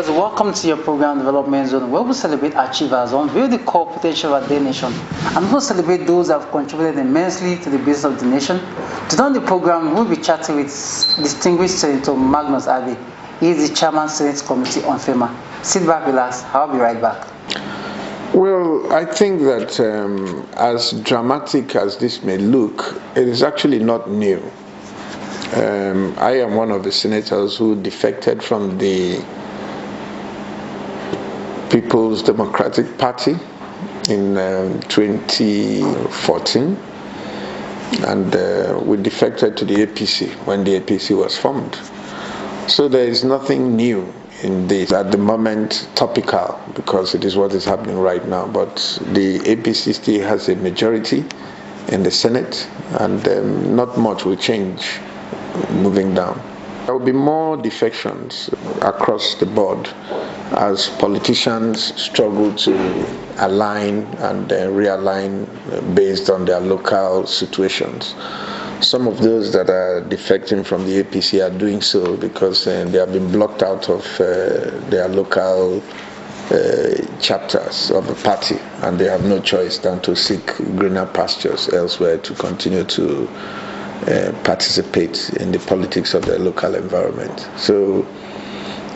viewers, welcome to your program Development Zone, where we celebrate achievers, unveil the core potential of the nation, and also celebrate those who have contributed immensely to the business of the nation. Today on the program, we'll be chatting with distinguished Senator Magnus Abe. He is the Chairman Senate Committee on FEMA. Sit back, relax. I'll be right back. Well, I think that as dramatic as this may look, it is actually not new. I am one of the senators who defected from the People's Democratic Party in 2014, and we defected to the APC when the APC was formed. So there is nothing new in this at the moment, topical, because it is what is happening right now. But the APC still has a majority in the Senate, and not much will change moving down. There will be more defections across the board as politicians struggle to align and realign based on their local situations. Some of those that are defecting from the APC are doing so because they have been blocked out of their local chapters of the party, and they have no choice than to seek greener pastures elsewhere to continue to participate in the politics of their local environment. So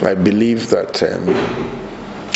I believe that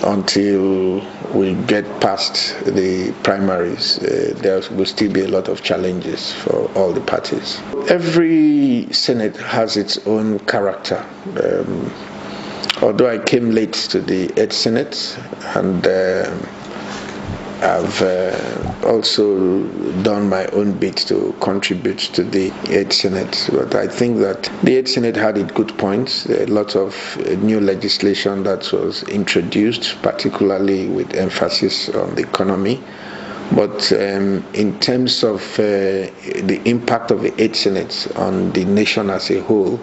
until we get past the primaries, there will still be a lot of challenges for all the parties. Every Senate has its own character. Although I came late to the 8th Senate, and I've also done my own bit to contribute to the 8th Senate, but I think that the 8th Senate had its good points. A lot of new legislation that was introduced, particularly with emphasis on the economy. But in terms of the impact of the 8th Senate on the nation as a whole,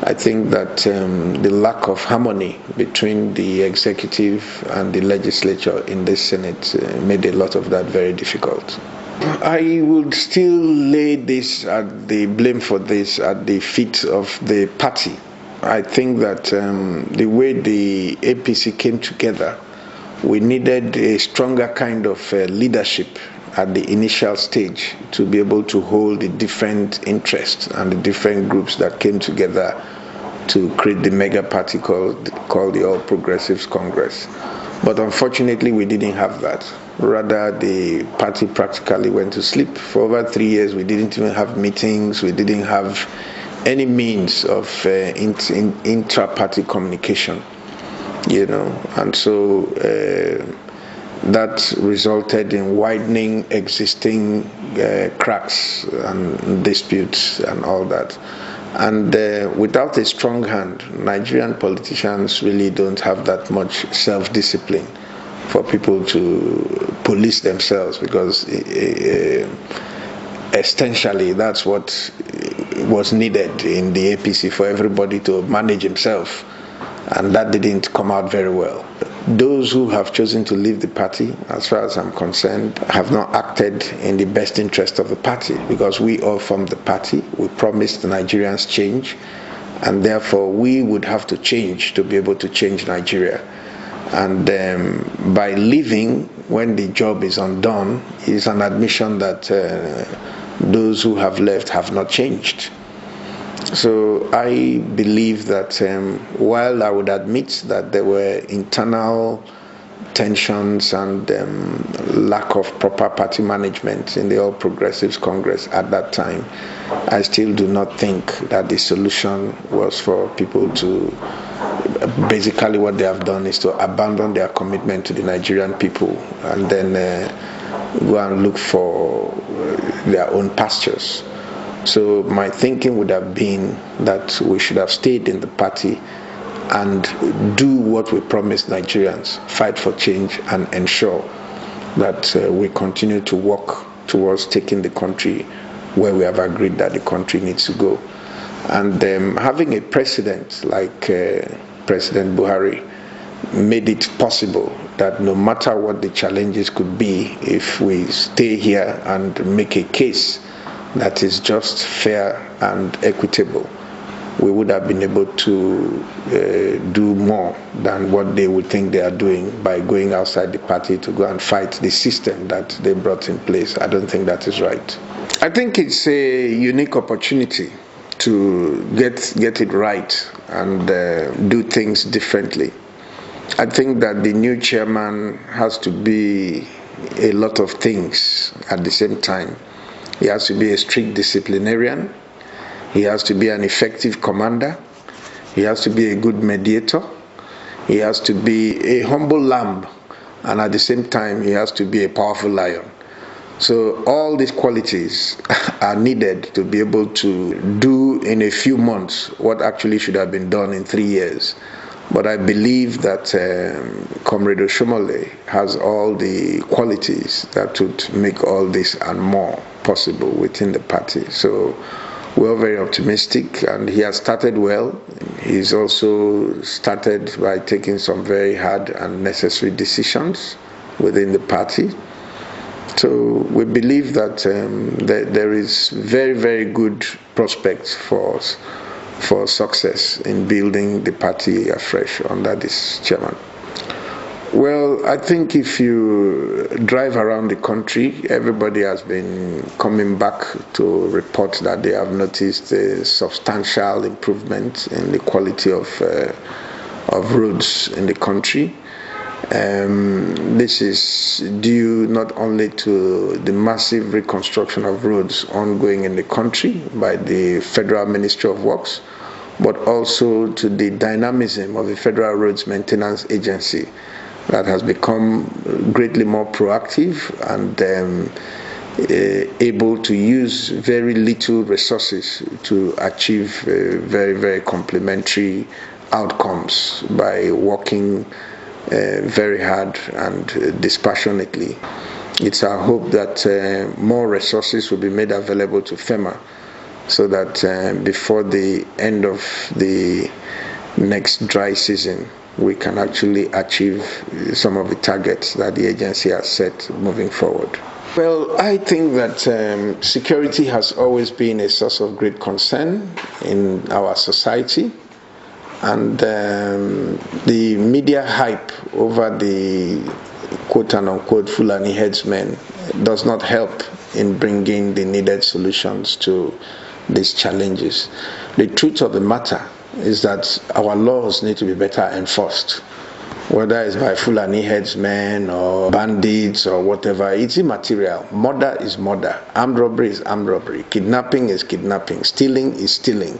I think that the lack of harmony between the executive and the legislature in this Senate made a lot of that very difficult. I would still lay the blame for this at the feet of the party. I think that the way the APC came together, we needed a stronger kind of leadership at the initial stage to be able to hold the different interests and the different groups that came together to create the mega party called the All Progressives Congress. But unfortunately, we didn't have that. Rather, the party practically went to sleep. For over 3 years, we didn't even have meetings. We didn't have any means of intra-party communication, and so that resulted in widening existing cracks and disputes and all that. And without a strong hand, Nigerian politicians really don't have that much self-discipline for people to police themselves, because essentially that's what was needed in the APC, for everybody to manage himself, and that didn't come out very well. Those who have chosen to leave the party, as far as I'm concerned, have not acted in the best interest of the party, because we all formed the party. We promised the Nigerians change, and therefore we would have to change to be able to change Nigeria. And by leaving when the job is undone is an admission that those who have left have not changed. So I believe that while I would admit that there were internal tensions and lack of proper party management in the All Progressives Congress at that time, I still do not think that the solution was for people to, basically what they have done is to abandon their commitment to the Nigerian people and then go and look for their own pastures. So my thinking would have been that we should have stayed in the party and do what we promised Nigerians, fight for change and ensure that we continue to work towards taking the country where we have agreed that the country needs to go. And having a president like President Buhari made it possible that no matter what the challenges could be, if we stay here and make a case that is just, fair and equitable, we would have been able to do more than what they would think they are doing by going outside the party to go and fight the system that they brought in place. I don't think that is right. I think it's a unique opportunity to get it right and do things differently. I think that the new chairman has to be a lot of things at the same time. He has to be a strict disciplinarian. He has to be an effective commander. He has to be a good mediator. He has to be a humble lamb. And at the same time, he has to be a powerful lion. So all these qualities are needed to be able to do in a few months what actually should have been done in 3 years. But I believe that Comrade Oshomole has all the qualities that would make all this and more possible within the party. So we're very optimistic, and he has started well. He's also started by taking some very hard and necessary decisions within the party. So we believe that there is very, very good prospects for success in building the party afresh under this chairman. Well, I think if you drive around the country, everybody has been coming back to report that they have noticed a substantial improvement in the quality of roads in the country. This is due not only to the massive reconstruction of roads ongoing in the country by the Federal Ministry of Works, but also to the dynamism of the Federal Roads Maintenance Agency that has become greatly more proactive and able to use very little resources to achieve very, very complementary outcomes by working very hard and dispassionately. It's our hope that more resources will be made available to FEMA so that before the end of the next dry season, we can actually achieve some of the targets that the agency has set moving forward. Well, I think that security has always been a source of great concern in our society. And the media hype over the quote-unquote Fulani headsmen does not help in bringing the needed solutions to these challenges. The truth of the matter is that our laws need to be better enforced. Whether it's by Fulani headsmen or bandits or whatever, it's immaterial. Murder is murder. Armed robbery is armed robbery. Kidnapping is kidnapping. Stealing is stealing.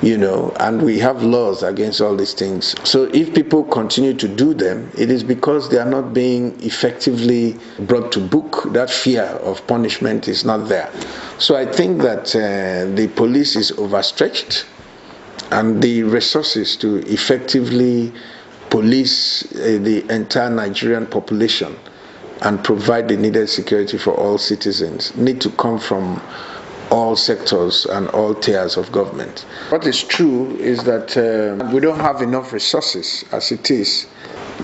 And we have laws against all these things. So if people continue to do them, it is because they are not being effectively brought to book. That fear of punishment is not there. So I think that the police is overstretched, and the resources to effectively police the entire Nigerian population and provide the needed security for all citizens need to come from all sectors and all tiers of government. What is true is that we don't have enough resources as it is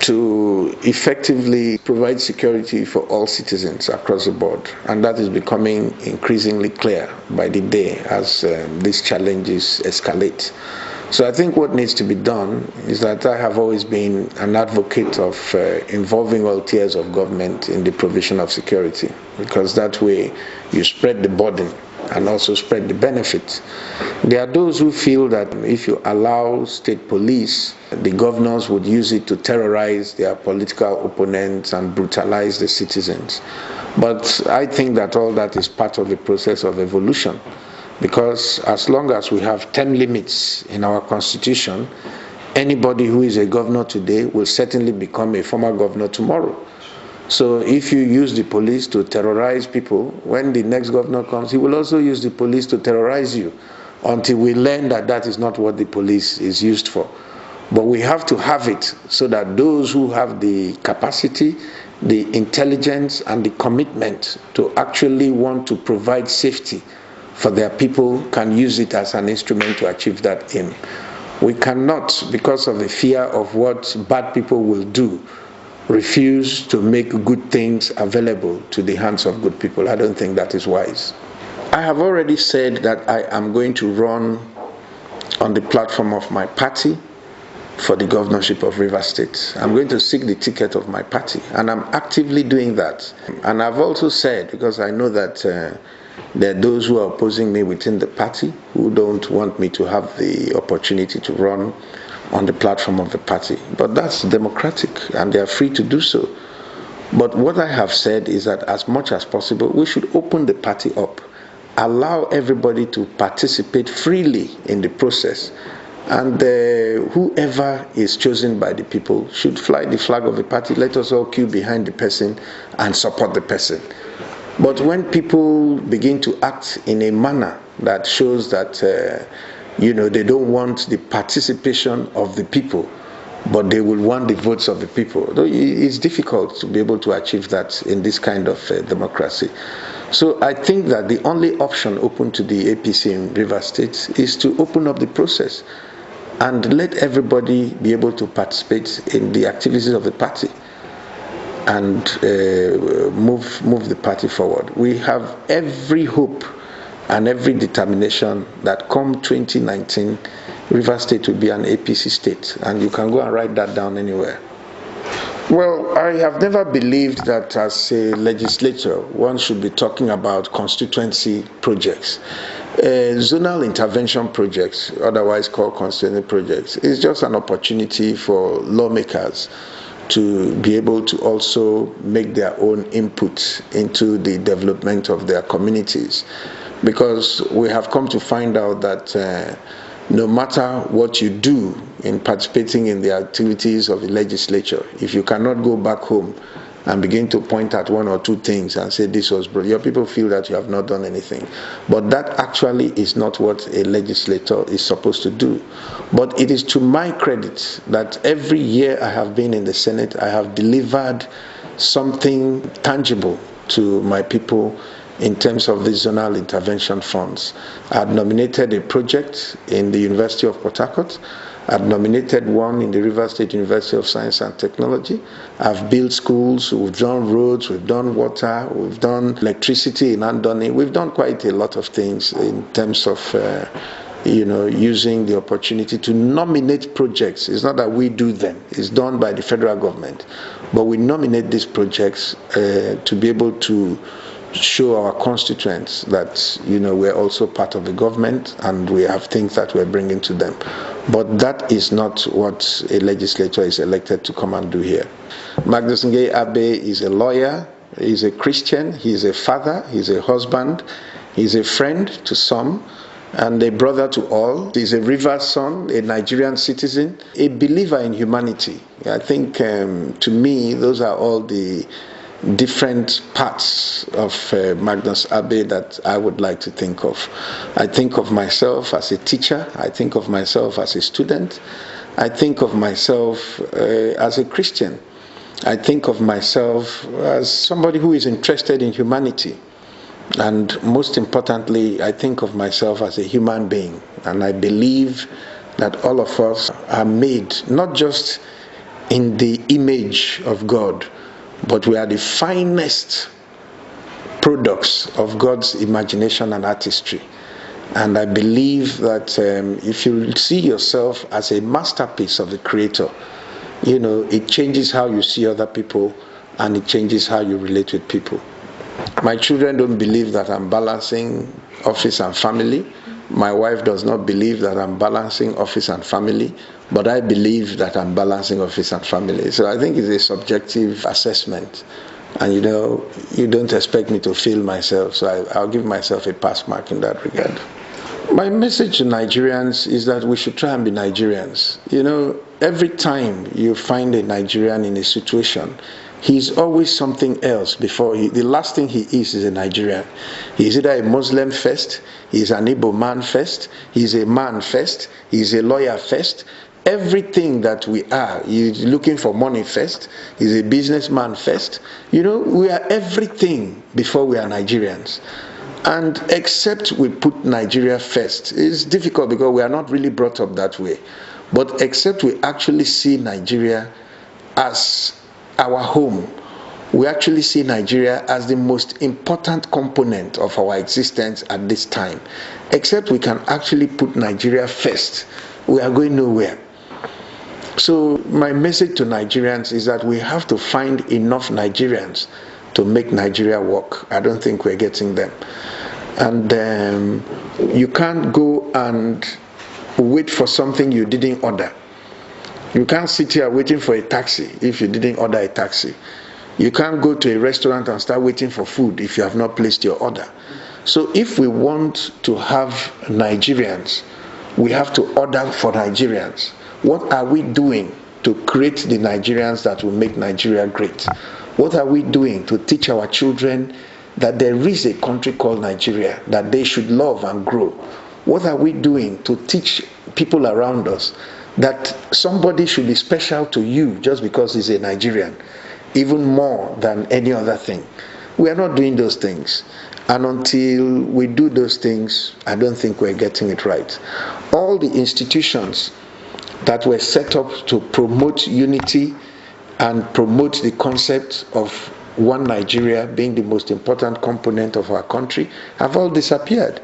to effectively provide security for all citizens across the board, and that is becoming increasingly clear by the day as these challenges escalate. So I think what needs to be done is that I have always been an advocate of involving all tiers of government in the provision of security, because that way you spread the burden and also spread the benefits. There are those who feel that if you allow state police, the governors would use it to terrorize their political opponents and brutalize the citizens. But I think that all that is part of the process of evolution. Because as long as we have term limits in our constitution, anybody who is a governor today will certainly become a former governor tomorrow. So if you use the police to terrorize people, when the next governor comes, he will also use the police to terrorize you until we learn that that is not what the police is used for. But we have to have it so that those who have the capacity, the intelligence, and the commitment to actually want to provide safety for their people can use it as an instrument to achieve that aim. We cannot, because of the fear of what bad people will do, refuse to make good things available to the hands of good people. I don't think that is wise. I have already said that I am going to run on the platform of my party for the governorship of Rivers State. I'm going to seek the ticket of my party, and I'm actively doing that. And I've also said, because I know that there are those who are opposing me within the party who don't want me to have the opportunity to run on the platform of the party. But that's democratic, and they are free to do so. But what I have said is that as much as possible, we should open the party up, allow everybody to participate freely in the process, and whoever is chosen by the people should fly the flag of the party. Let us all queue behind the person and support the person. But when people begin to act in a manner that shows that they don't want the participation of the people, but they will want the votes of the people, it's difficult to be able to achieve that in this kind of democracy. So I think that the only option open to the APC in Rivers State is to open up the process and let everybody be able to participate in the activities of the party and move the party forward. We have every hope and every determination that come 2019, Rivers State will be an APC state, and you can go and write that down anywhere. Well, I have never believed that as a legislator, one should be talking about constituency projects. Zonal intervention projects, otherwise called constituency projects, is just an opportunity for lawmakers to be able to also make their own input into the development of their communities. Because we have come to find out that no matter what you do in participating in the activities of the legislature, if you cannot go back home and begin to point at one or two things and say this was brilliant, your people feel that you have not done anything. But that actually is not what a legislator is supposed to do. But it is to my credit that every year I have been in the Senate, I have delivered something tangible to my people in terms of the zonal intervention funds. I had nominated a project in the University of Port Harcourt. I've nominated one in the Rivers State University of Science and Technology. I've built schools, we've done roads, we've done water, we've done electricity in Andoni. We've done quite a lot of things in terms of using the opportunity to nominate projects. It's not that we do them, it's done by the federal government. But we nominate these projects to be able to show our constituents that we're also part of the government and we have things that we're bringing to them. But that is not what a legislator is elected to come and do here. Magnus Abe is a lawyer, he's a Christian, he's a father, he's a husband, he's a friend to some, and a brother to all. He's a Rivers son, a Nigerian citizen, a believer in humanity. I think to me those are all the different parts of Magnus Abe that I would like to think of. I think of myself as a teacher, I think of myself as a student, I think of myself as a Christian, I think of myself as somebody who is interested in humanity, and most importantly, I think of myself as a human being, and I believe that all of us are made not just in the image of God, but we are the finest products of God's imagination and artistry. And I believe that if you see yourself as a masterpiece of the Creator, it changes how you see other people and it changes how you relate with people. My children don't believe that I'm balancing office and family. My wife does not believe that I'm balancing office and family, but I believe that I'm balancing office and family. So I think it's a subjective assessment. And you don't expect me to fail myself, so I'll give myself a pass mark in that regard. My message to Nigerians is that we should try and be Nigerians. Every time you find a Nigerian in a situation, he's always something else before the last thing he is a Nigerian. He's either a Muslim first, he's an Igbo man first, he's a man first, he's a lawyer first. Everything that we are, he's looking for money first, he's a businessman first. We are everything before we are Nigerians. And except we put Nigeria first, it's difficult because we are not really brought up that way. But except we actually see Nigeria as our home, we actually see Nigeria as the most important component of our existence at this time. Except we can actually put Nigeria first, we are going nowhere. So my message to Nigerians is that we have to find enough Nigerians to make Nigeria work. I don't think we're getting them. And you can't go and wait for something you didn't order. You can't sit here waiting for a taxi if you didn't order a taxi. You can't go to a restaurant and start waiting for food if you have not placed your order. So if we want to have Nigerians, we have to order for Nigerians. What are we doing to create the Nigerians that will make Nigeria great? What are we doing to teach our children that there is a country called Nigeria that they should love and grow? What are we doing to teach people around us that somebody should be special to you just because he's a Nigerian, even more than any other thing? We are not doing those things. And until we do those things, I don't think we're getting it right. All the institutions that were set up to promote unity and promote the concept of one Nigeria being the most important component of our country have all disappeared.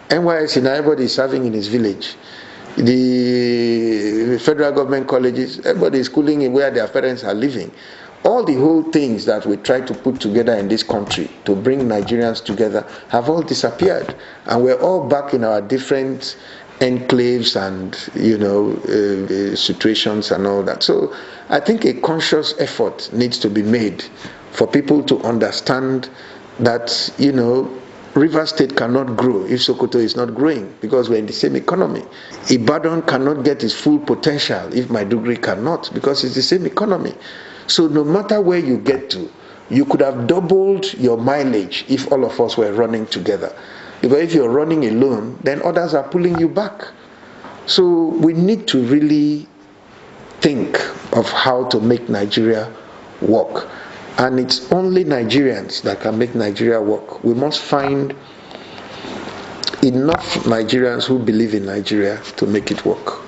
NYSC, now everybody is serving in his village. The federal government colleges, everybody is schooling in where their parents are living. All the whole things that we try to put together in this country to bring Nigerians together have all disappeared. And we're all back in our different enclaves and, situations and all that. So I think a conscious effort needs to be made for people to understand that, Rivers State cannot grow if Sokoto is not growing, because we're in the same economy. Ibadan cannot get its full potential if Maiduguri cannot, because it's the same economy. So no matter where you get to, you could have doubled your mileage if all of us were running together. Because if you're running alone, then others are pulling you back. So we need to really think of how to make Nigeria work. And it's only Nigerians that can make Nigeria work. We must find enough Nigerians who believe in Nigeria to make it work.